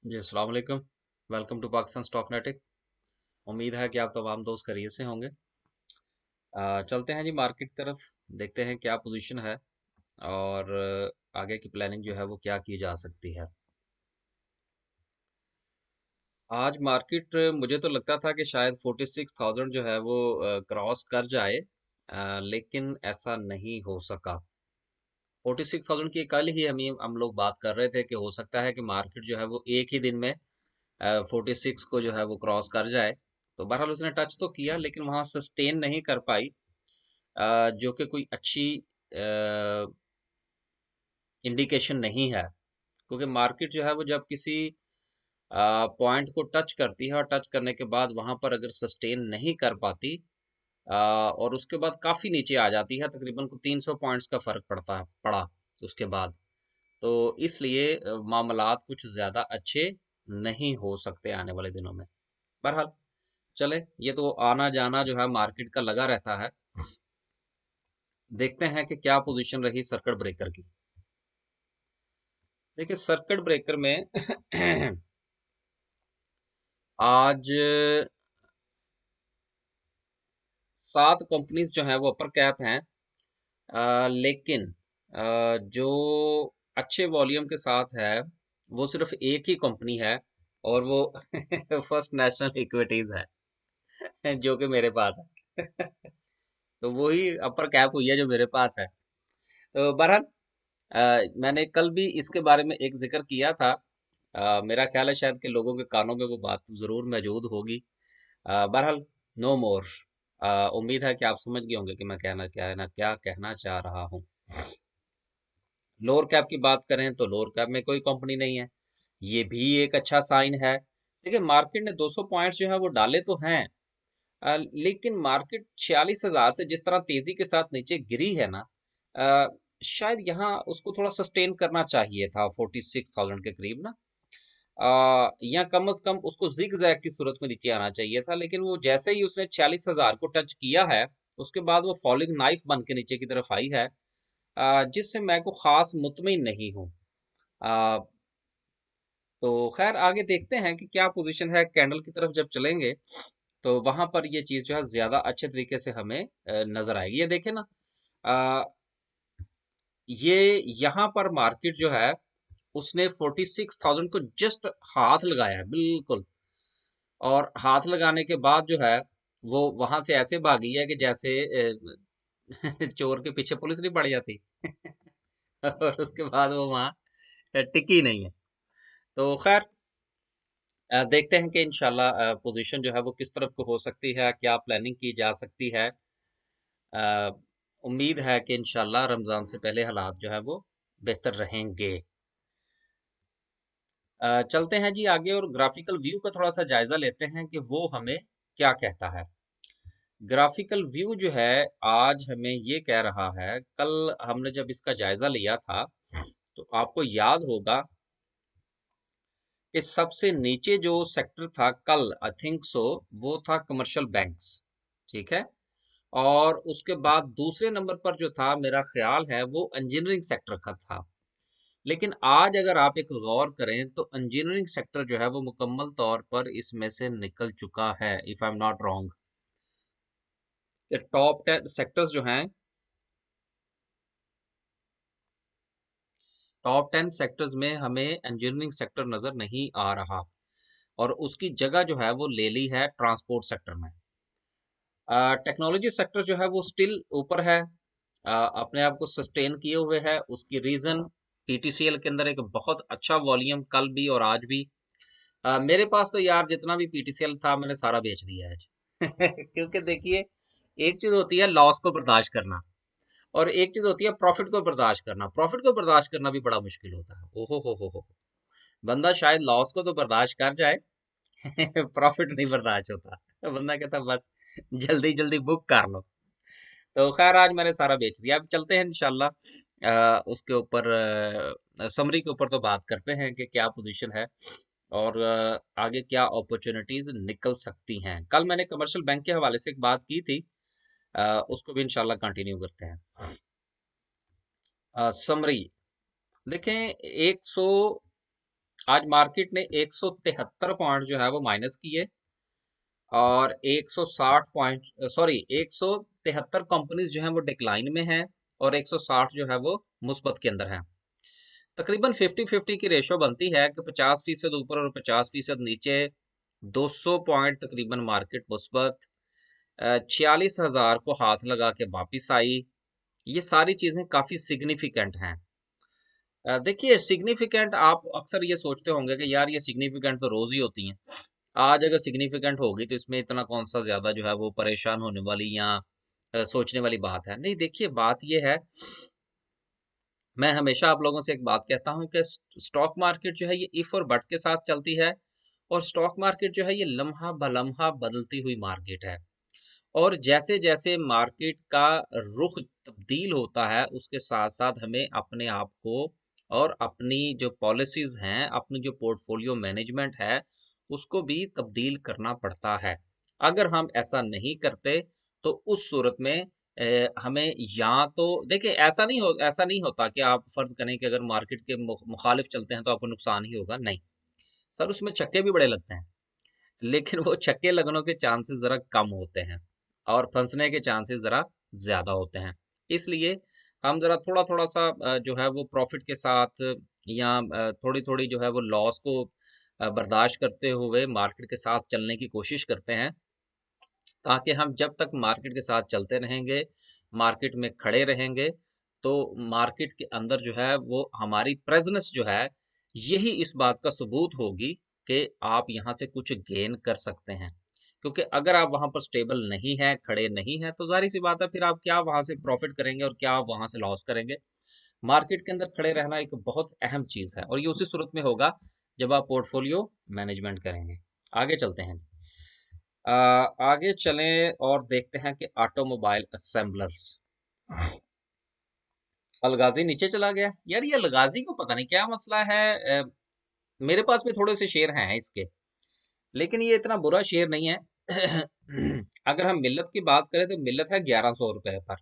जी अस्सलाम वालेकुम। Welcome to Pakistan stock नेटिक। उम्मीद है कि आप तमाम दोस्त खैरियत से होंगे। चलते हैं जी मार्केट की तरफ। देखते हैं क्या पोजीशन है और आगे की प्लानिंग जो है वो क्या की जा सकती है। आज मार्केट मुझे तो लगता था कि शायद 46,000 जो है वो क्रॉस कर जाए, लेकिन ऐसा नहीं हो सका। 46,000 की कल ही हम लोग बात कर रहे थे कि हो सकता है कि मार्केट जो है वो एक ही दिन में 46 को जो है वो क्रॉस कर जाए। तो बहरहाल उसने टच तो किया लेकिन वहां सस्टेन नहीं कर पाई, जो कि कोई अच्छी इंडिकेशन नहीं है। क्योंकि मार्केट जो है वो जब किसी पॉइंट को टच करती है और टच करने के बाद वहां पर अगर सस्टेन नहीं कर पाती, और उसके बाद काफी नीचे आ जाती है, तकरीबन को 300 पॉइंट्स का फर्क पड़ा उसके बाद। तो इसलिए मामलात कुछ ज्यादा अच्छे नहीं हो सकते आने वाले दिनों में। बहरहाल चले, ये तो आना जाना जो है मार्केट का लगा रहता है। देखते हैं कि क्या पोजीशन रही सर्किट ब्रेकर की। देखिए सर्किट ब्रेकर में आज 7 कंपनीज जो हैं वो अपर कैप हैं, लेकिन जो अच्छे वॉल्यूम के साथ है वो सिर्फ एक ही कंपनी है, और वो फर्स्ट नेशनल इक्विटीज है जो कि मेरे पास है। तो वही अपर कैप हुई है जो मेरे पास है। तो बहरहाल मैंने कल भी इसके बारे में एक जिक्र किया था। मेरा ख्याल है शायद कि लोगों के कानों में वो बात जरूर मौजूद होगी। बहरहाल नो मोर। उम्मीद है कि आप समझ गए होंगे कि मैं क्या कहना चाह रहा हूँ। लोअर कैप की बात करें तो लोअर कैप में कोई कंपनी नहीं है, ये भी एक अच्छा साइन है। देखिए मार्केट ने 200 पॉइंट्स जो है वो डाले तो हैं, लेकिन मार्केट 46,000 से जिस तरह तेजी के साथ नीचे गिरी है ना, अ, शायद यहाँ उसको थोड़ा सस्टेन करना चाहिए था 46,000 के करीब ना, या कम से कम उसको जिग जैग की सूरत में नीचे आना चाहिए था। लेकिन वो जैसे ही उसने 46,000 को टच किया है, उसके बाद वो फॉलिंग नाइफ बन के नीचे की तरफ आई है, जिससे मैं को खास मुतमिन नहीं हूँ। अ, तो खैर आगे देखते हैं कि क्या पोजीशन है। कैंडल की तरफ जब चलेंगे तो वहां पर ये चीज जो है ज्यादा अच्छे तरीके से हमें नजर आएगी। ये देखें ना, अ, ये यहाँ पर मार्केट जो है उसने 46,000 को जस्ट हाथ लगाया है बिल्कुल, और हाथ लगाने के बाद जो है वो वहां से ऐसे भागी है कि जैसे चोर के पीछे पुलिस नहीं पड़ जाती। और उसके बाद वो वहां टिकी नहीं है। तो खैर देखते हैं कि इंशाल्लाह पोजीशन जो है वो किस तरफ को हो सकती है, क्या प्लानिंग की जा सकती है। अ, उम्मीद है कि इंशाल्लाह रमजान से पहले हालात जो है वो बेहतर रहेंगे। चलते हैं जी आगे और ग्राफिकल व्यू का थोड़ा सा जायजा लेते हैं कि वो हमें क्या कहता है। ग्राफिकल व्यू जो है आज हमें ये कह रहा है, कल हमने जब इसका जायजा लिया था तो आपको याद होगा कि सबसे नीचे जो सेक्टर था कल, आई थिंक सो, वो था कमर्शियल बैंक्स। ठीक है। और उसके बाद दूसरे नंबर पर जो था मेरा ख्याल है वो इंजीनियरिंग सेक्टर का था। लेकिन आज अगर आप एक गौर करें तो इंजीनियरिंग सेक्टर जो है वो मुकम्मल तौर पर इसमें से निकल चुका है, if I am not wrong. ये टॉप 10 सेक्टर्स जो हैं, टॉप 10 सेक्टर्स में हमें इंजीनियरिंग सेक्टर नजर नहीं आ रहा, और उसकी जगह जो है वो ले ली है ट्रांसपोर्ट सेक्टर में। टेक्नोलॉजी सेक्टर जो है वो स्टिल ऊपर है, अपने आप को सस्टेन किए हुए है। उसकी रीजन पीटीसीएल के अंदर एक बहुत अच्छा वॉल्यूम कल भी और आज भी। मेरे पास तो यार जितना भी पीटीसीएल था मैंने सारा बेच दिया है आज। क्योंकि देखिए, एक चीज होती है लॉस को बर्दाश्त करना, और एक चीज होती है प्रॉफिट को बर्दाश्त करना। प्रॉफिट को बर्दाश्त करना भी बड़ा मुश्किल होता है। ओहो हो, बंदा शायद लॉस को तो बर्दाश्त कर जाए, प्रॉफिट नहीं बर्दाश्त होता। बंदा कहता बस जल्दी जल्दी बुक कर लो। तो खैर आज मैंने सारा बेच दिया। अब चलते हैं इंशाल्लाह उसके ऊपर, समरी के ऊपर तो बात करते हैं कि क्या पोजीशन है और आगे क्या अपॉर्चुनिटीज निकल सकती हैं। कल मैंने कमर्शियल बैंक के हवाले से एक बात की थी, उसको भी इंशाल्लाह कंटिन्यू करते हैं। समरी देखें, 100 आज मार्केट ने 173 पॉइंट जो है वो माइनस किए, और 160 पॉइंट, सॉरी, 173 कंपनीज जो हैं वो डिक्लाइन में हैं, और 160 जो है वो मुस्बत के अंदर हैं। तकरीबन 50-50 की रेशो बनती है कि 50% ऊपर और 50% नीचे। 200 पॉइंट तकरीबन मार्केट मुस्बत, 46,000 को हाथ लगा के वापिस आई। ये सारी चीजें काफी सिग्निफिकेंट हैं। देखिए, सिग्निफिकेंट आप अक्सर ये सोचते होंगे कि यार ये सिग्निफिकेंट तो रोज ही होती हैं, आज अगर सिग्निफिकेंट होगी तो इसमें इतना कौन सा ज्यादा जो है वो परेशान होने वाली या सोचने वाली बात है। नहीं, देखिए, बात ये है, मैं हमेशा आप लोगों से एक बात कहता हूं कि स्टॉक मार्केट जो है ये इफ और बट के साथ चलती है, और स्टॉक मार्केट जो है ये लम्हा बलम्हा बदलती हुई मार्केट है। और जैसे जैसे मार्केट का रुख तब्दील होता है, उसके साथ साथ हमें अपने आप को और अपनी जो पॉलिसीज हैं, अपनी जो पोर्टफोलियो मैनेजमेंट है, उसको भी तब्दील करना पड़ता है। अगर हम ऐसा नहीं करते तो उस सूरत में हमें, या तो देखिए, ऐसा नहीं होता कि आप फर्ज करें कि अगर मार्केट के मुखालिफ चलते हैं तो आपको नुकसान ही होगा, नहीं सर, उसमें छक्के भी बड़े लगते हैं, लेकिन वो छक्के लगने के चांसेस जरा कम होते हैं, और फंसने के चांसेस जरा ज्यादा होते हैं। इसलिए हम जरा थोड़ा थोड़ा सा जो है वो प्रॉफिट के साथ, या थोड़ी थोड़ी जो है वो लॉस को बर्दाश्त करते हुए मार्केट के साथ चलने की कोशिश करते हैं, ताकि हम जब तक मार्केट के साथ चलते रहेंगे, मार्केट में खड़े रहेंगे, तो मार्केट के अंदर जो है वो हमारी प्रेजेंस जो है, यही इस बात का सबूत होगी कि आप यहाँ से कुछ गेन कर सकते हैं। क्योंकि अगर आप वहां पर स्टेबल नहीं है, खड़े नहीं है, तो जाहिर सी बात है, फिर आप क्या वहां से प्रॉफिट करेंगे और क्या आप वहां से लॉस करेंगे। मार्केट के अंदर खड़े रहना एक बहुत अहम चीज है, और ये उसी सूरत में होगा जब आप पोर्टफोलियो मैनेजमेंट करेंगे। आगे चलते हैं। आगे चलें और देखते हैं कि ऑटोमोबाइल असेंबलर्स, अलगाजी नीचे चला गया। यार, ये अलगाजी को पता नहीं क्या मसला है। मेरे पास भी थोड़े से शेयर हैं इसके, लेकिन ये इतना बुरा शेयर नहीं है। अगर हम मिल्लत की बात करें तो मिल्लत है 1100 रुपए पर,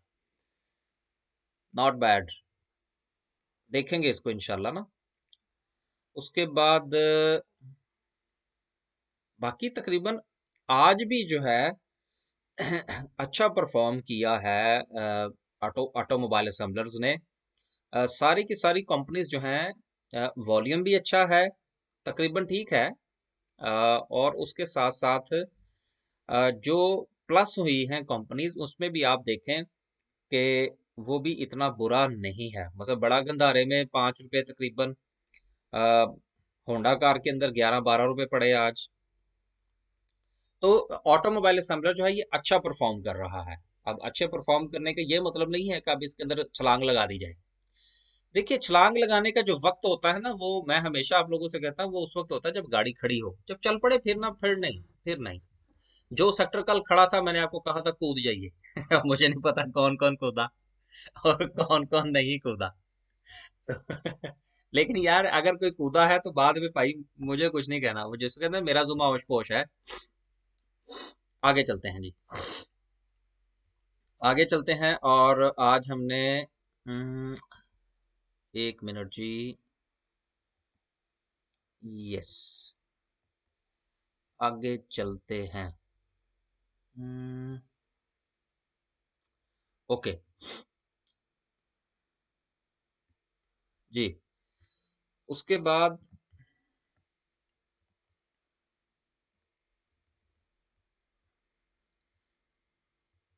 नॉट बैड। देखेंगे इसको इंशाल्लाह ना। उसके बाद बाकी तकरीबन आज भी जो है अच्छा परफॉर्म किया है ऑटोमोबाइल असेंबलर्स ने। सारी की सारी कंपनीज जो हैं, वॉल्यूम भी अच्छा है, तकरीबन ठीक है, और उसके साथ साथ जो प्लस हुई हैं कंपनीज, उसमें भी आप देखें कि वो भी इतना बुरा नहीं है। मतलब बड़ा गंधारे में 5 रुपए तकरीबन, होंडा कार के अंदर 11-12 रुपए पड़े आज। तो ऑटोमोबाइल असेंबलर जो है ये अच्छा परफॉर्म कर रहा है। अब अच्छे परफॉर्म करने का ये मतलब नहीं है कि अब इसके अंदर छलांग लगा दी जाए। देखिए, छलांग लगाने का जो वक्त होता है ना, वो मैं हमेशा आप लोगों से कहता हूँ, वो उस वक्त होता है जब गाड़ी खड़ी हो, जब चल पड़े फिर ना, फिर नहीं, फिर नहीं। जो सेक्टर कल खड़ा था, मैंने आपको कहा था कूद जाइए। अब मुझे नहीं पता कौन कौन कूदा और कौन कौन नहीं कूदा। लेकिन यार, अगर कोई कूदा है तो बाद में भाई मुझे कुछ नहीं कहना, वो जिसको कहते हैं मेरा जुम्मा होश पोश है। आगे चलते हैं जी। आगे चलते हैं, और आज हमने, 1 मिनट जी। यस, आगे चलते हैं। हम्म, ओके जी। उसके बाद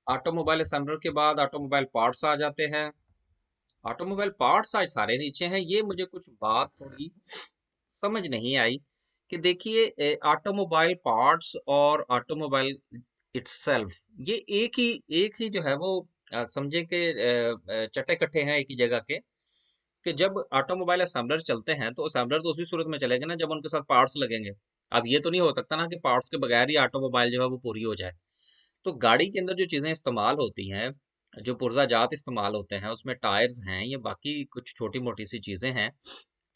ऑटोमोबाइल असेंबलर के बाद ऑटोमोबाइल पार्ट्स आ जाते हैं। ऑटोमोबाइल पार्ट्स आज सारे नीचे हैं। ये मुझे कुछ बात थोड़ी समझ नहीं आई कि देखिए, ऑटोमोबाइल पार्ट्स और ऑटोमोबाइल इटसेल्फ, ये एक ही जो है वो, समझे कि चट्टे कट्टे हैं एक ही जगह के। कि जब ऑटोमोबाइल असेंबलर चलते हैं तो असेंबलर तो उसी सूरत में चलेंगे ना जब उनके साथ पार्ट्स लगेंगे। अब ये तो नहीं हो सकता ना कि पार्ट्स के बगैर ही ऑटोमोबाइल जो है वो पूरी हो जाए। तो गाड़ी के अंदर जो चीजें इस्तेमाल होती हैं, जो पुर्जा जात इस्तेमाल होते हैं, उसमें टायर्स हैं, ये बाकी कुछ छोटी मोटी सी चीजें हैं।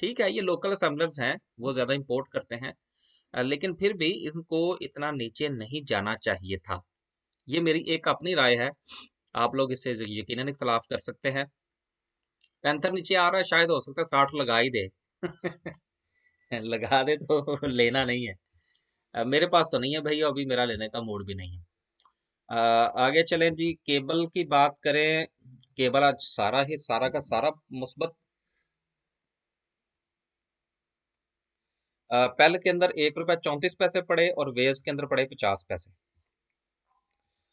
ठीक है, ये लोकल असेंबलर्स हैं, वो ज्यादा इंपोर्ट करते हैं, लेकिन फिर भी इनको इतना नीचे नहीं जाना चाहिए था। ये मेरी एक अपनी राय है, आप लोग इससे यकीनन इख्तलाफ कर सकते हैं। पैंथर नीचे आ रहा है, शायद हो सकता है 60 लगा ही दे। लगा दे तो लेना नहीं है। मेरे पास तो नहीं है भैया, अभी मेरा लेने का मूड भी नहीं है। आगे चलें जी, केबल की बात करें। केबल आज सारा ही सारा का सारा मुस्बत। पेल के अंदर 1 रुपया 34 पैसे पड़े और वेव्स के अंदर पड़े 50 पैसे।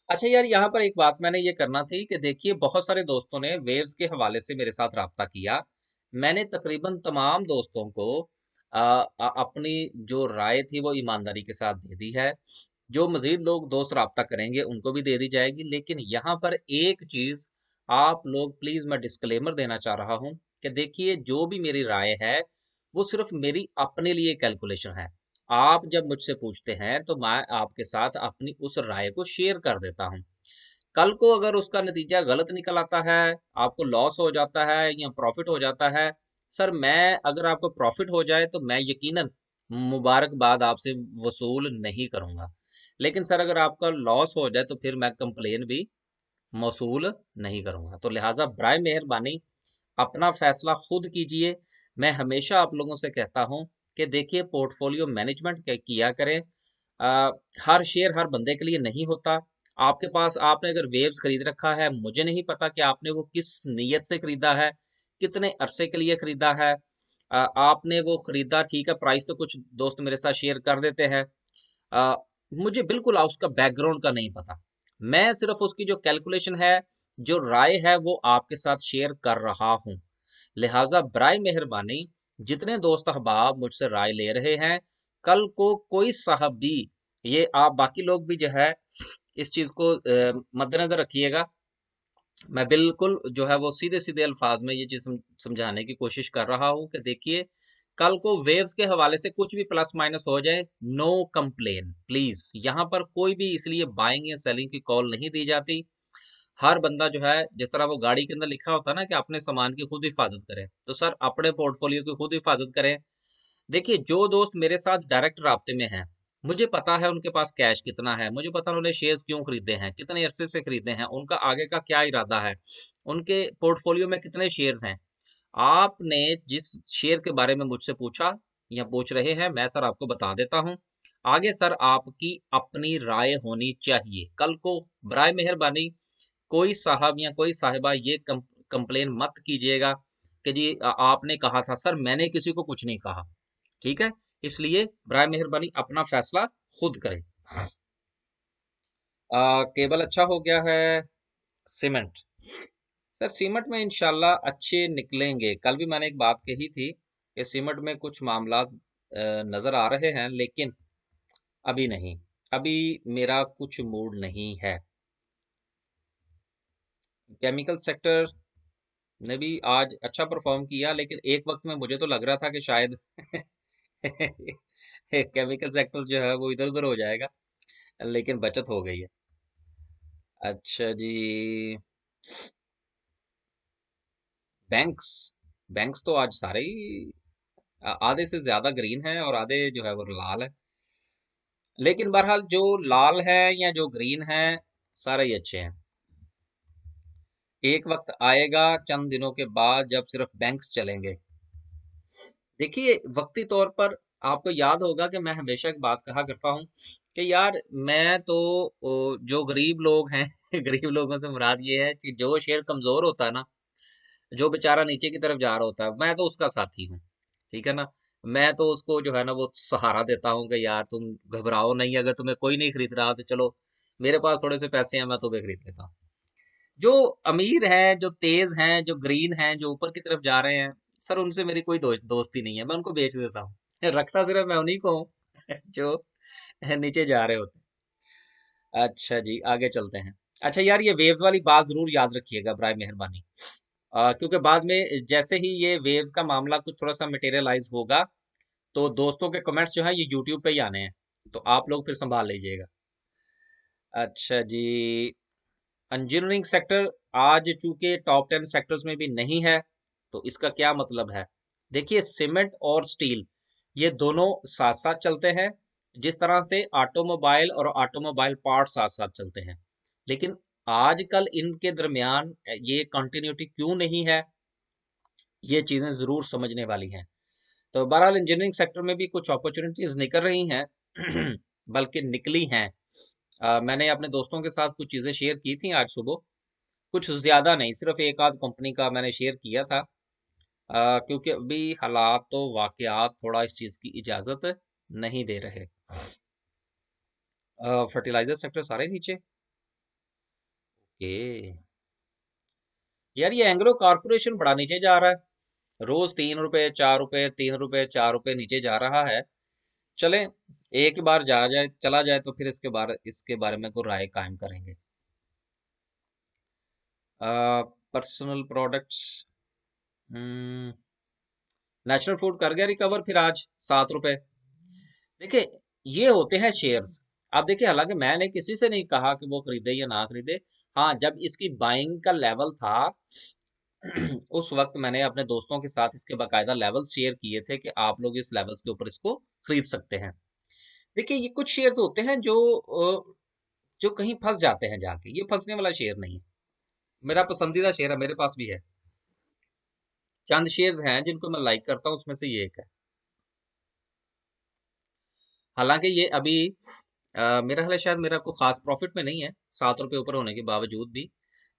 अच्छा यार, यहाँ पर एक बात मैंने ये करना थी कि देखिए, बहुत सारे दोस्तों ने वेव्स के हवाले से मेरे साथ राब्ता किया। मैंने तकरीबन तमाम दोस्तों को अपनी जो राय थी वो ईमानदारी के साथ दे दी है। जो मजीद लोग दोस्त राब्ता करेंगे उनको भी दे दी जाएगी, लेकिन यहाँ पर एक चीज आप लोग प्लीज, मैं डिस्क्लेमर देना चाह रहा हूँ कि देखिए, जो भी मेरी राय है वो सिर्फ मेरी अपने लिए कैलकुलेशन है। आप जब मुझसे पूछते हैं तो मैं आपके साथ अपनी उस राय को शेयर कर देता हूँ। कल को अगर उसका नतीजा गलत निकल आता है, आपको लॉस हो जाता है या प्रॉफिट हो जाता है, सर मैं, अगर आपको प्रॉफिट हो जाए तो मैं यकीनन मुबारकबाद आपसे वसूल नहीं करूंगा। लेकिन सर अगर आपका लॉस हो जाए तो फिर मैं कंप्लेन भी मौसूल नहीं करूंगा। तो लिहाजा बराए मेहरबानी अपना फैसला खुद कीजिए। मैं हमेशा आप लोगों से कहता हूं कि देखिए, पोर्टफोलियो मैनेजमेंट किया करें। आ, हर शेयर हर बंदे के लिए नहीं होता। आपके पास, आपने अगर वेव्स खरीद रखा है, मुझे नहीं पता कि आपने वो किस नीयत से खरीदा है, कितने अरसे के लिए खरीदा है। आपने वो खरीदा, ठीक है, प्राइस तो कुछ दोस्त मेरे साथ शेयर कर देते हैं। आ, मुझे बिल्कुल उसका बैकग्राउंड का नहीं पता। मैं सिर्फ उसकी जो कैलकुलेशन है, जो राय है, वो आपके साथ शेयर कर रहा हूं। लिहाजा बराए मेहरबानी, जितने दोस्त अहबाब मुझसे राय ले रहे हैं, कल को कोई साहब भी, ये आप बाकी लोग भी जो है इस चीज को मद्देनजर रखिएगा। मैं बिल्कुल जो है वो सीधे सीधे अल्फाज में ये चीज समझाने की कोशिश कर रहा हूं कि देखिए, कल को वेव्स के हवाले से कुछ भी प्लस माइनस हो जाए, नो कंप्लेन प्लीज। यहाँ पर कोई भी इसलिए बाइंग या सेलिंग की कॉल नहीं दी जाती। हर बंदा जो है, जिस तरह वो गाड़ी के अंदर लिखा होता है ना कि अपने सामान की खुद हिफाजत करें, तो सर अपने पोर्टफोलियो की खुद हिफाजत करें। देखिए, जो दोस्त मेरे साथ डायरेक्ट राब्ते में हैं, मुझे पता है उनके पास कैश कितना है, मुझे पता है उन्होंने शेयर्स क्यों खरीदे हैं, कितने अरसे से खरीदे हैं, उनका आगे का क्या इरादा है, उनके पोर्टफोलियो में कितने शेयर्स हैं। आपने जिस शेयर के बारे में मुझसे पूछा या पूछ रहे हैं, मैं सर आपको बता देता हूं। आगे सर आपकी अपनी राय होनी चाहिए। कल को बराए मेहरबानी कोई साहब या कोई साहिबा ये कंप्लेन मत कीजिएगा कि जी आपने कहा था। सर मैंने किसी को कुछ नहीं कहा, ठीक है। इसलिए बराए मेहरबानी अपना फैसला खुद करें। केबल अच्छा हो गया है। सीमेंट, सर सीमेंट में इंशाल्लाह अच्छे निकलेंगे। कल भी मैंने एक बात कही थी कि सीमेंट में कुछ मामला नजर आ रहे हैं, लेकिन अभी नहीं। अभी मेरा कुछ मूड नहीं है। केमिकल सेक्टर ने भी आज अच्छा परफॉर्म किया, लेकिन एक वक्त में मुझे तो लग रहा था कि शायद केमिकल सेक्टर जो है वो इधर उधर हो जाएगा, लेकिन बचत हो गई है। अच्छा जी। बैंक्स, बैंक्स तो आज सारे ही आधे से ज्यादा ग्रीन है और आधे जो है वो लाल है। लेकिन बहरहाल जो लाल है या जो ग्रीन है, सारे ही अच्छे हैं। एक वक्त आएगा चंद दिनों के बाद जब सिर्फ बैंक्स चलेंगे। देखिए, वक्ती तौर पर आपको याद होगा कि मैं हमेशा एक बात कहा करता हूँ कि यार मैं तो जो गरीब लोग हैं गरीब लोगों से मुराद ये है कि जो शेर कमजोर होता है ना, जो बेचारा नीचे की तरफ जा रहा होता है, मैं तो उसका साथी हूँ, ठीक है ना। मैं तो उसको जो है ना वो सहारा देता हूँ कि यार तुम घबराओ नहीं, अगर तुम्हें कोई नहीं खरीद रहा तो चलो, मेरे पास थोड़े से पैसे हैं, मैं तुम्हें खरीद लेता हूँ। जो अमीर हैं, जो तेज हैं, जो ग्रीन हैं, जो ऊपर की तरफ जा रहे हैं, सर उनसे मेरी कोई दोस्ती नहीं है, मैं उनको बेच देता हूँ। रखता सिर्फ मैं उन्हीं को हूँ जो नीचे जा रहे होते हैं। अच्छा जी, आगे चलते हैं। अच्छा यार, ये वेव्स वाली बात जरूर याद रखिएगा बराए मेहरबानी। क्योंकि बाद में जैसे ही ये वेव्स का मामला कुछ थोड़ा सा मटेरियलाइज होगा, तो दोस्तों के कमेंट्स जो है ये यूट्यूब पे ही आने हैं, तो आप लोग फिर संभाल लीजिएगा। अच्छा जी। इंजीनियरिंग सेक्टर आज चूंकि टॉप 10 सेक्टर्स में भी नहीं है, तो इसका क्या मतलब है। देखिए, सीमेंट और स्टील ये दोनों साथ साथ चलते हैं, जिस तरह से ऑटोमोबाइल और ऑटोमोबाइल पार्ट साथ साथ चलते हैं। लेकिन आजकल इनके दरमियान ये कंटिन्यूटी क्यों नहीं है, ये चीजें जरूर समझने वाली हैं। तो बहरहाल इंजीनियरिंग सेक्टर में भी कुछ अपॉर्चुनिटीज निकल रही हैं। बल्कि निकली हैं। मैंने अपने दोस्तों के साथ कुछ चीज़ें शेयर की थी आज सुबह। कुछ ज़्यादा नहीं, सिर्फ एक आध कंपनी का मैंने शेयर किया था। क्योंकि अभी हालात तो वाकयात थोड़ा इस चीज़ की इजाज़त नहीं दे रहे। फर्टिलाइजर सेक्टर सारे नीचे। ओके। यार ये एंग्रो कारपोरेशन बड़ा नीचे जा रहा है। रोज 3 रुपए 4 रुपए 3 रुपए 4 रुपए नीचे जा रहा है। चलें, एक बार जा जाए चला जाए तो फिर इसके बारे में कोई राय कायम करेंगे। Personal products. नेशनल फूड कर गया रिकवर फिर आज 7 रुपए। देखिए, ये होते हैं शेयर्स। आप देखिए, हालांकि मैंने किसी से नहीं कहा कि वो खरीदे या ना खरीदे। हाँ, जब इसकी बाइंग का लेवल था उस वक्त मैंने अपने दोस्तों के साथ इसके बाकायदा लेवल्स शेयर किए थे कि आप लोग इस लेवल्स के ऊपर इसको खरीद सकते हैं। देखिए, ये कुछ शेयर्स होते हैं जो कहीं फंस जाते हैं जाके। ये फंसने वाला शेयर नहीं है। मेरा पसंदीदा शेयर है, मेरे पास भी है। चंद शेयर्स हैं जिनको मैं लाइक करता हूँ, उसमें से ये एक है। हालांकि ये अभी मेरा ख्याल है शायद मेरा कोई खास प्रॉफिट में नहीं है, 7 रुपए ऊपर होने के बावजूद भी।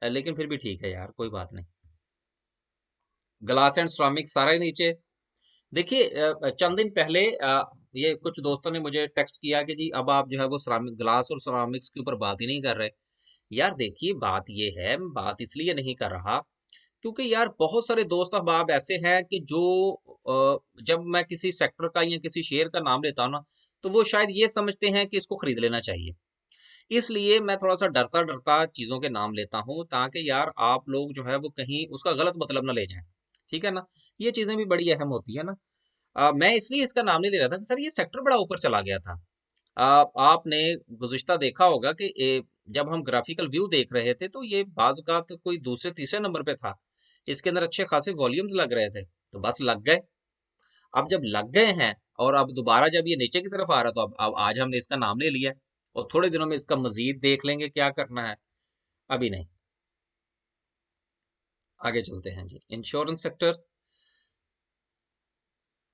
लेकिन फिर भी ठीक है यार, कोई बात नहीं। ग्लास एंड सिरामिक सारा ही नीचे। देखिए, चंद दिन पहले ये कुछ दोस्तों ने मुझे टेक्स्ट किया कि जी अब आप जो है वो सिरामिक ग्लास और सिरामिक्स के ऊपर बात ही नहीं कर रहे। यार देखिए, बात ये है, मैं बात इसलिए नहीं कर रहा क्योंकि यार बहुत सारे दोस्त अहबाब ऐसे हैं कि जो जब मैं किसी सेक्टर का या किसी शेयर का नाम लेता हूँ ना, तो वो शायद ये समझते हैं कि इसको खरीद लेना चाहिए। इसलिए मैं थोड़ा सा डरता डरता चीजों के नाम लेता हूँ, ताकि यार आप लोग जो है वो कहीं उसका गलत मतलब ना ले जाएं। ठीक है ना? ये चीजें भी बड़ी अहम होती है ना। मैं इसलिए इसका नाम नहीं ले रहा था कि सर ये सेक्टर बड़ा ऊपर चला गया था। आपने गुज़िश्ता देखा होगा कि जब हम ग्राफिकल व्यू देख रहे थे तो ये बाज़ औक़ात कोई दूसरे तीसरे नंबर पे था। इसके अंदर अच्छे खासे वॉल्यूम्स लग रहे थे, तो बस लग गए। अब जब लग गए हैं और अब दोबारा जब ये नीचे की तरफ आ रहा है, तो अब आज हमने इसका नाम ले लिया है और थोड़े दिनों में इसका मज़ीद देख लेंगे क्या करना है। अभी नहीं, आगे चलते हैं जी। Insurance sector.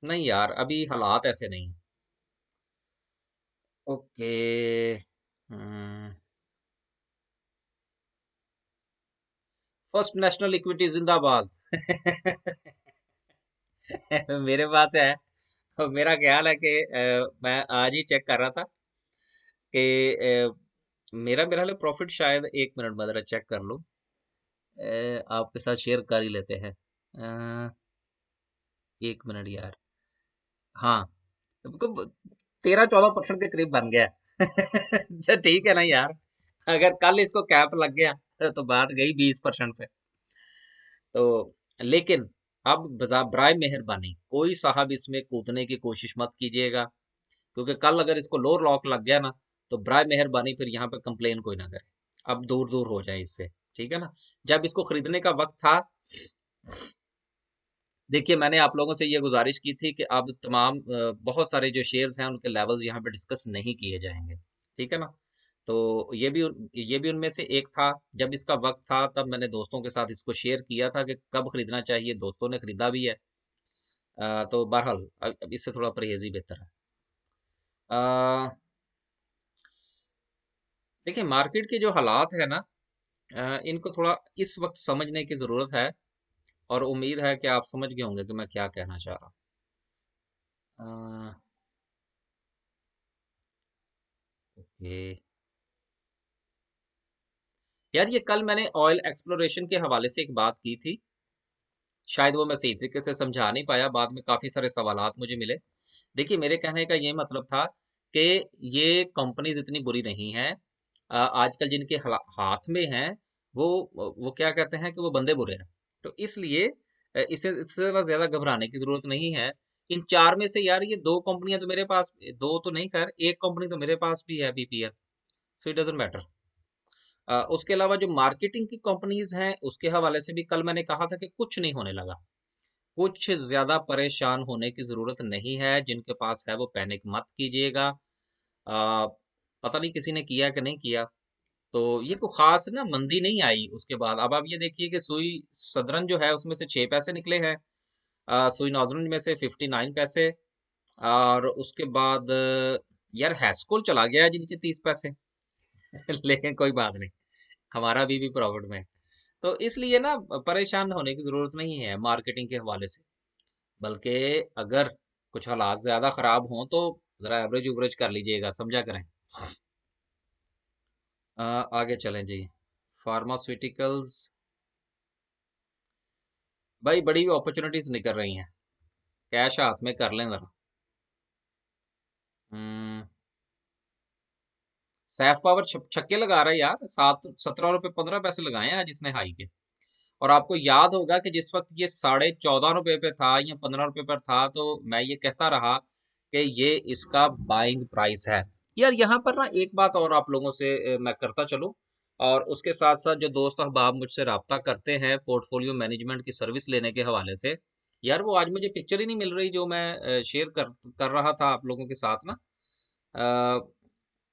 नहीं यार, अभी हालात ऐसे नहीं हैं। ओके। फर्स्ट नेशनल इक्विटी जिंदाबाद। मेरे पास है। और मेरा ख्याल है कि मैं आज ही चेक कर रहा था कि मेरा हाल प्रॉफिट शायद 1 मिनट में जरा चेक कर लूं। आपके साथ शेयर कर ही लेते हैं। 1 मिनट यार। हाँ, तो 13-14% के करीब बन गया है। अच्छा ठीक है ना यार। अगर कल इसको कैप लग गया तो बात गई 20% पे। तो लेकिन अब बराए मेहरबानी कोई साहब इसमें कूदने की कोशिश मत कीजिएगा, क्योंकि कल अगर इसको लोअर लॉक लग गया ना, तो बराए मेहरबानी फिर यहाँ पे कंप्लेन कोई ना करे। अब दूर दूर हो जाए इससे। ठीक है ना? जब इसको खरीदने का वक्त था, देखिए मैंने आप लोगों से ये गुजारिश की थी कि अब तमाम बहुत सारे जो शेयर्स हैं उनके लेवल्स यहाँ पे डिस्कस नहीं किए जाएंगे। ठीक है ना? तो ये भी उनमें से एक था। जब इसका वक्त था तब मैंने दोस्तों के साथ इसको शेयर किया था कि कब खरीदना चाहिए। दोस्तों ने खरीदा भी है। तो बहरहाल अब इससे थोड़ा परहेज ही बेहतर है। अ, देखिए, मार्केट के जो हालात है ना, इनको थोड़ा इस वक्त समझने की ज़रूरत है। और उम्मीद है कि आप समझ गए होंगे कि मैं क्या कहना चाह रहा हूँ। ओके। यार ये कल मैंने ऑयल एक्सप्लोरेशन के हवाले से एक बात की थी। शायद वो मैं सही तरीके से समझा नहीं पाया, बाद में काफ़ी सारे सवालात मुझे मिले। देखिए, मेरे कहने का ये मतलब था कि ये कंपनीज इतनी बुरी नहीं हैं। आजकल जिनके हाथ में हैं, वो क्या कहते हैं कि वो बंदे बुरे हैं। तो इसलिए इसे इससे ना ज़्यादा घबराने की ज़रूरत नहीं है। इन चार में से यार ये दो कंपनियां तो मेरे पास, दो तो नहीं, खैर एक कंपनी तो मेरे पास भी है, BPL. So it doesn't matter. उसके अलावा जो मार्केटिंग की कंपनीज हैं उसके हवाले से भी कल मैंने कहा था कि कुछ नहीं होने लगा। कुछ ज्यादा परेशान होने की जरूरत नहीं है। जिनके पास है वो पैनिक मत कीजिएगा। पता नहीं किसी ने किया कि नहीं किया। तो ये कोई खास ना मंदी नहीं आई उसके बाद। अब आप ये देखिए कि सुई सदरन जो है उसमें से 6 पैसे निकले हैं। सुई नॉर्दर्न में से 59 पैसे। और उसके बाद यार हैस्कूल चला गया है जी नीचे 30 पैसे। लेकिन कोई बात नहीं, हमारा भी प्रॉफिट में है। तो इसलिए ना परेशान होने की जरूरत नहीं है मार्केटिंग के हवाले से। बल्कि अगर कुछ हालात ज्यादा खराब हों तो जरा एवरेज उवरेज कर लीजिएगा, समझा करें। आगे चलें जी। फार्मास्यूटिकल्स, भाई बड़ी अपॉर्चुनिटीज निकल रही हैं, कैश हाथ में कर लें जरा। हम्म, सैफ पावर छक्के लगा रहा है यार, 17 रुपए 15 पैसे लगाए हैं आज इसने हाई के। और आपको याद होगा कि जिस वक्त ये 14.5 रुपए पे था या 15 रुपए पर था, तो मैं ये कहता रहा कि ये इसका बाइंग प्राइस है। यार यहाँ पर ना एक बात और आप लोगों से मैं करता चलूं, और उसके साथ साथ जो दोस्त अहबाब मुझसे रब्ता करते हैं पोर्टफोलियो मैनेजमेंट की सर्विस लेने के हवाले से, यार वो आज मुझे पिक्चर ही नहीं मिल रही जो मैं शेयर कर रहा था आप लोगों के साथ ना। अ,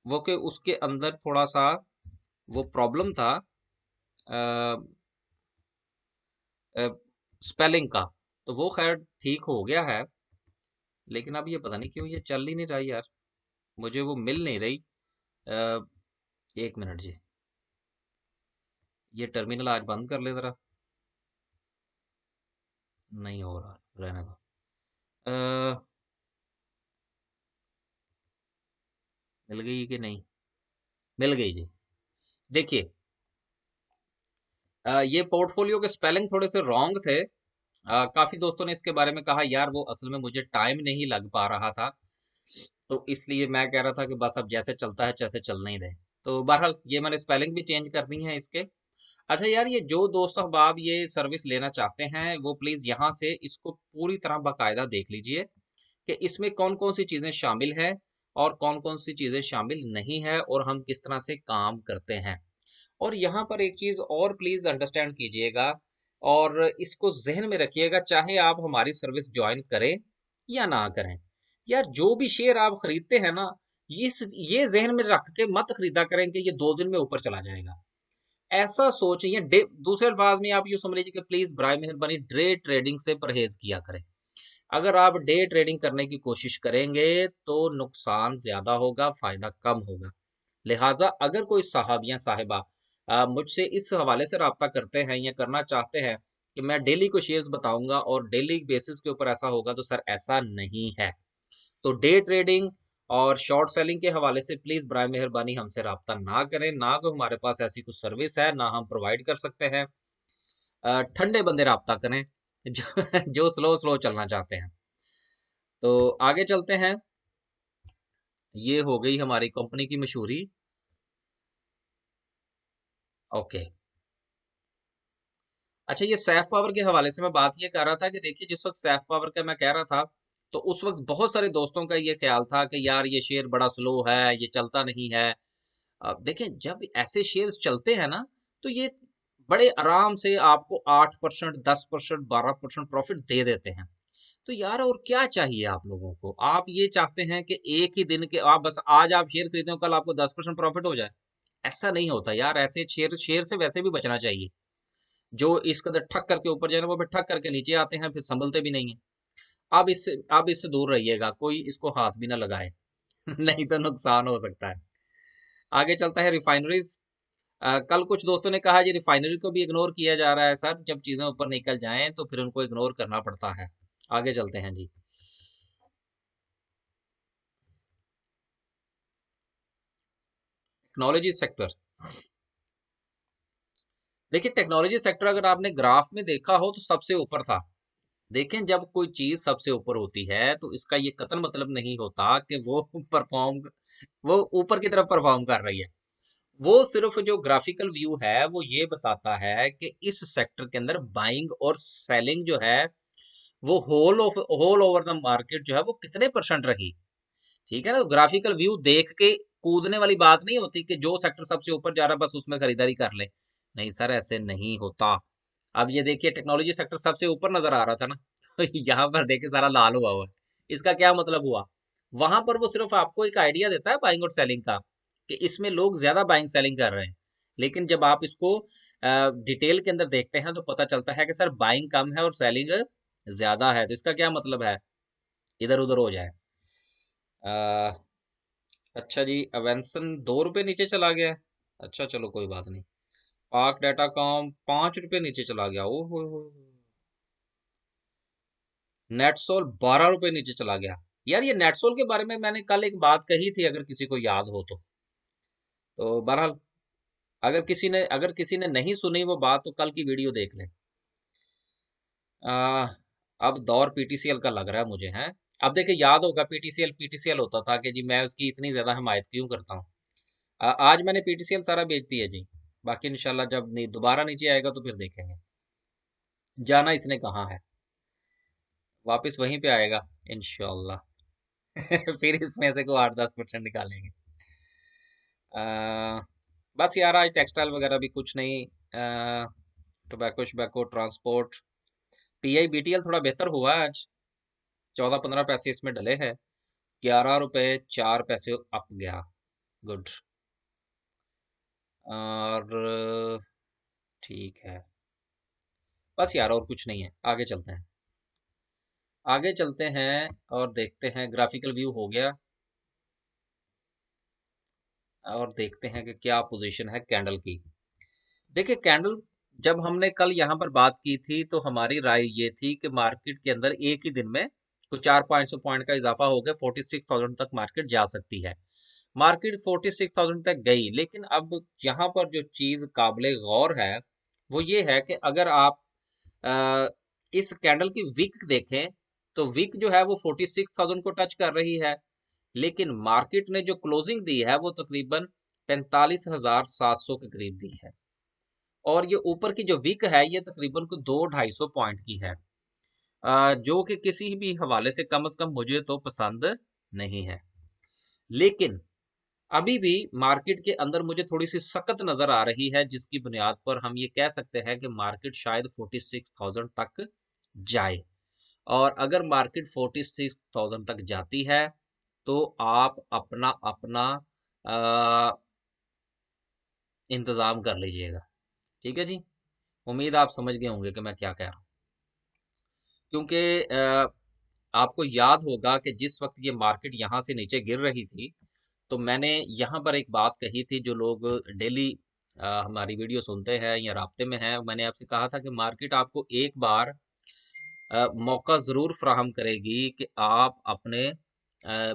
वो कि उसके अंदर थोड़ा सा वो प्रॉब्लम था स्पेलिंग का। तो वो खैर ठीक हो गया है, लेकिन अब ये पता नहीं क्यों ये चल ही नहीं रहा यार, मुझे वो मिल नहीं रही। अ, एक मिनट जी, ये टर्मिनल आज बंद कर ले जरा। नहीं हो रहा, रहने दो। अ, मिल गई कि नहीं? मिल गई जी। देखिए, ये पोर्टफोलियो के स्पेलिंग थोड़े से रॉन्ग थे। काफी दोस्तों ने इसके बारे में कहा यार वो असल में मुझे टाइम नहीं लग पा रहा था, तो इसलिए मैं कह रहा था कि बस अब जैसे चलता है जैसे चलने ही दे। तो बहरहाल ये मैंने स्पेलिंग भी चेंज करनी है इसके। अच्छा यार, ये जो दोस्त अहबाब ये सर्विस लेना चाहते हैं वो प्लीज यहाँ से इसको पूरी तरह बाकायदा देख लीजिए कि इसमें कौन कौन सी चीजें शामिल हैं और कौन कौन सी चीजें शामिल नहीं है और हम किस तरह से काम करते हैं। और यहाँ पर एक चीज और प्लीज अंडरस्टैंड कीजिएगा और इसको जहन में रखिएगा, चाहे आप हमारी सर्विस ज्वाइन करें या ना करें, यार जो भी शेयर आप खरीदते हैं ना, ये जहन में रख के मत खरीदा करें कि ये 2 दिन में ऊपर चला जाएगा। ऐसा सोचिए, दूसरे अल्फाज में आप यूँ समझ लीजिए कि प्लीज बराए मेहरबानी डे ट्रेडिंग से परहेज किया करें। अगर आप डे ट्रेडिंग करने की कोशिश करेंगे तो नुकसान ज्यादा होगा, फायदा कम होगा। लिहाजा अगर कोई साहब या साहिबा मुझसे इस हवाले से रब्ता करते हैं या करना चाहते हैं कि मैं डेली को शेयर्स बताऊंगा और डेली बेसिस के ऊपर ऐसा होगा, तो सर ऐसा नहीं है। तो डे ट्रेडिंग और शॉर्ट सेलिंग के हवाले से प्लीज बराए मेहरबानी हमसे रब्ता ना करें, ना कोई हमारे पास ऐसी कुछ सर्विस है, ना हम प्रोवाइड कर सकते हैं। ठंडे बंदे रब्ता करें जो जो स्लो स्लो चलना चाहते हैं। तो आगे चलते हैं। ये हो गई हमारी कंपनी की मशहूरी। ओके। अच्छा, ये सैफ पावर के हवाले से मैं बात ये कर रहा था कि देखिए जिस वक्त सैफ पावर का मैं कह रहा था, तो उस वक्त बहुत सारे दोस्तों का ये ख्याल था कि यार ये शेयर बड़ा स्लो है, ये चलता नहीं है। अब देखिए जब ऐसे शेयर्स चलते हैं ना, तो ये बड़े आराम से आपको 8% 10% 12% प्रॉफिट दे देते हैं। तो यार और क्या चाहिए आप लोगों को? आप ये चाहते हैं कि एक ही दिन के आप बस आज आप शेयर खरीदें कल आपको 10% प्रॉफिट हो जाए। ऐसा नहीं होता यार, ऐसे शेयर शेयर से वैसे भी बचना चाहिए। जो इस कदर ठक करके ऊपर जाए ना, वो फिर ठक करके नीचे आते हैं, फिर संभलते भी नहीं है। अब इससे दूर रहिएगा, कोई इसको हाथ भी ना लगाए। नहीं तो नुकसान हो सकता है। आगे चलता है रिफाइनरीज। कल कुछ दोस्तों ने कहा जी रिफाइनरी को भी इग्नोर किया जा रहा है सर, जब चीजें ऊपर निकल जाएं तो फिर उनको इग्नोर करना पड़ता है। आगे चलते हैं जी। Technology sector. देखिए टेक्नोलॉजी सेक्टर अगर आपने ग्राफ में देखा हो तो सबसे ऊपर था। देखें जब कोई चीज सबसे ऊपर होती है तो इसका ये कतई मतलब नहीं होता कि वो परफॉर्म वो ऊपर की तरफ परफॉर्म कर रही है। वो सिर्फ जो ग्राफिकल व्यू है वो ये बताता है कि इस सेक्टर के अंदर बाइंग और सेलिंग जो है वो होल ओवर द मार्केट जो है वो कितने परसेंट रही। ठीक है ना, ग्राफिकल व्यू देख के कूदने वाली बात नहीं होती कि जो सेक्टर सबसे ऊपर जा रहा है बस उसमें खरीदारी कर ले। नहीं सर, ऐसे नहीं होता। अब ये देखिए टेक्नोलॉजी सेक्टर सबसे ऊपर नजर आ रहा था ना, तो यहाँ पर देखिए सारा लाल हुआ हुआ है। इसका क्या मतलब हुआ? वहां पर वो सिर्फ आपको एक आइडिया देता है बाइंग और सेलिंग का कि इसमें लोग ज्यादा बाइंग सेलिंग कर रहे हैं। लेकिन जब आप इसको डिटेल के अंदर देखते हैं तो पता चलता है कि सर बाइंग कम है और सेलिंग ज्यादा है, तो इसका क्या मतलब है, इधर उधर हो जाए। आ, अच्छा जी, अवेंसन 2 रुपये नीचे चला गया है। अच्छा चलो कोई बात नहीं। पाक डाटा कॉम 5 रुपये नीचे चला गया, ओहो। नेटसोल 12 रुपये नीचे चला गया। यार ये नेटसोल के बारे में मैंने कल एक बात कही थी, अगर किसी को याद हो तो बहरहाल, अगर किसी ने नहीं सुनी वो बात, तो कल की वीडियो देख ले। आ, अब दौर पीटीसीएल का लग रहा है मुझे, है। अब देखिए, याद होगा पीटीसीएल पीटीसीएल होता था कि जी मैं उसकी इतनी ज्यादा हिमायत क्यों करता हूँ। आज मैंने पीटीसीएल सारा बेच दिया जी। बाकी इंशाल्लाह जब दोबारा नीचे आएगा तो फिर देखेंगे। जाना इसने कहाँ है, वापस वहीं पे आएगा इंशाल्लाह। फिर इसमें से को 8-10% निकालेंगे। आ, बस यार, आज टेक्सटाइल वगैरह भी कुछ नहीं। टोबैको शबैको ट्रांसपोर्ट, पीआई बीटीएल थोड़ा बेहतर हुआ है आज। 14-15 पैसे इसमें डले हैं। 11 रुपए 4 पैसे अप गया। गुड। और ठीक है। बस यार, और कुछ नहीं है, आगे चलते हैं। आगे चलते हैं और देखते हैं, ग्राफिकल व्यू हो गया। और देखते हैं कि क्या पोजीशन है कैंडल की। देखिए कैंडल, जब हमने कल यहाँ पर बात की थी तो हमारी राय ये थी कि मार्केट के अंदर एक ही दिन में कुछ 400-500 पॉइंट का इजाफा हो गया, 46,000 तक मार्केट जा सकती है। मार्केट 46,000 तक गई, लेकिन अब यहाँ पर जो चीज काबिले गौर है वो ये है कि अगर आप अ, इस कैंडल की विक देखें, तो विक जो है वो 46,000 को टच कर रही है, लेकिन मार्केट ने जो क्लोजिंग दी है वो तकरीबन 45,700 के करीब दी है। और ये ऊपर की जो विक है ये तकरीबन को 200-250 पॉइंट की है, जो कि किसी भी हवाले से कम मुझे तो पसंद नहीं है। लेकिन अभी भी मार्केट के अंदर मुझे थोड़ी सी सकत नजर आ रही है, जिसकी बुनियाद पर हम ये कह सकते हैं कि मार्केट शायद 46,000 तक जाए। और अगर मार्केट 46,000 तक जाती है तो आप अपना अपना अ, इंतजाम कर लीजिएगा। ठीक है जी। उम्मीद आप समझ गए होंगे कि मैं क्या कह रहा हूँ। क्योंकि आपको याद होगा कि जिस वक्त ये मार्केट यहाँ से नीचे गिर रही थी, तो मैंने यहाँ पर एक बात कही थी, जो लोग डेली हमारी वीडियो सुनते हैं या राब्ते में हैं, मैंने आपसे कहा था कि मार्केट आपको एक बार मौका ज़रूर फ्राहम करेगी कि आप अपने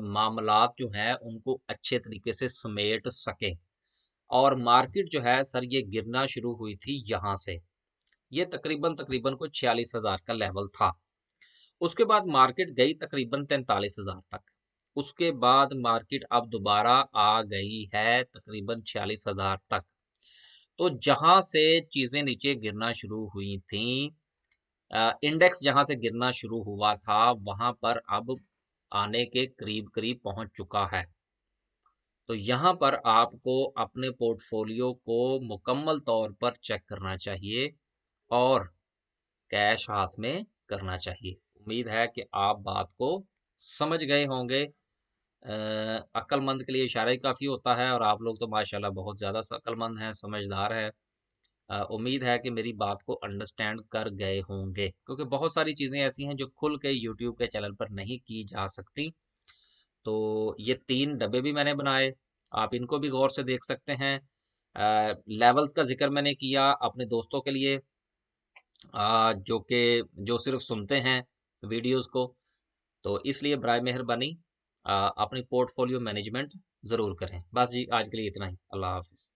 मामलात जो हैं उनको अच्छे तरीके से समेट सकें। और मार्केट जो है सर, ये गिरना शुरू हुई थी यहाँ से। ये तकरीबन तकरीबन को 46,000 का लेवल था। उसके बाद मार्केट गई तकरीबन 43,000 तक। उसके बाद मार्केट अब दोबारा आ गई है तकरीबन 46,000 तक। तो जहां से चीजें नीचे गिरना शुरू हुई थी, इंडेक्स जहां से गिरना शुरू हुआ था, वहां पर अब आने के करीब करीब पहुंच चुका है। तो यहाँ पर आपको अपने पोर्टफोलियो को मुकम्मल तौर पर चेक करना चाहिए और कैश हाथ में करना चाहिए। उम्मीद है कि आप बात को समझ गए होंगे। अक्लमंद के लिए इशारा ही काफ़ी होता है, और आप लोग तो माशाल्लाह बहुत ज़्यादा अक्लमंद हैं, समझदार हैं। उम्मीद है कि मेरी बात को अंडरस्टैंड कर गए होंगे, क्योंकि बहुत सारी चीज़ें ऐसी हैं जो खुल के यूट्यूब के चैनल पर नहीं की जा सकती। तो ये 3 डब्बे भी मैंने बनाए, आप इनको भी गौर से देख सकते हैं। लेवल्स का जिक्र मैंने किया अपने दोस्तों के लिए, जो सिर्फ सुनते हैं वीडियोस को। तो इसलिए बराए मेहरबानी अपनी पोर्टफोलियो मैनेजमेंट ज़रूर करें। बस जी, आज के लिए इतना ही। अल्लाह हाफिज़।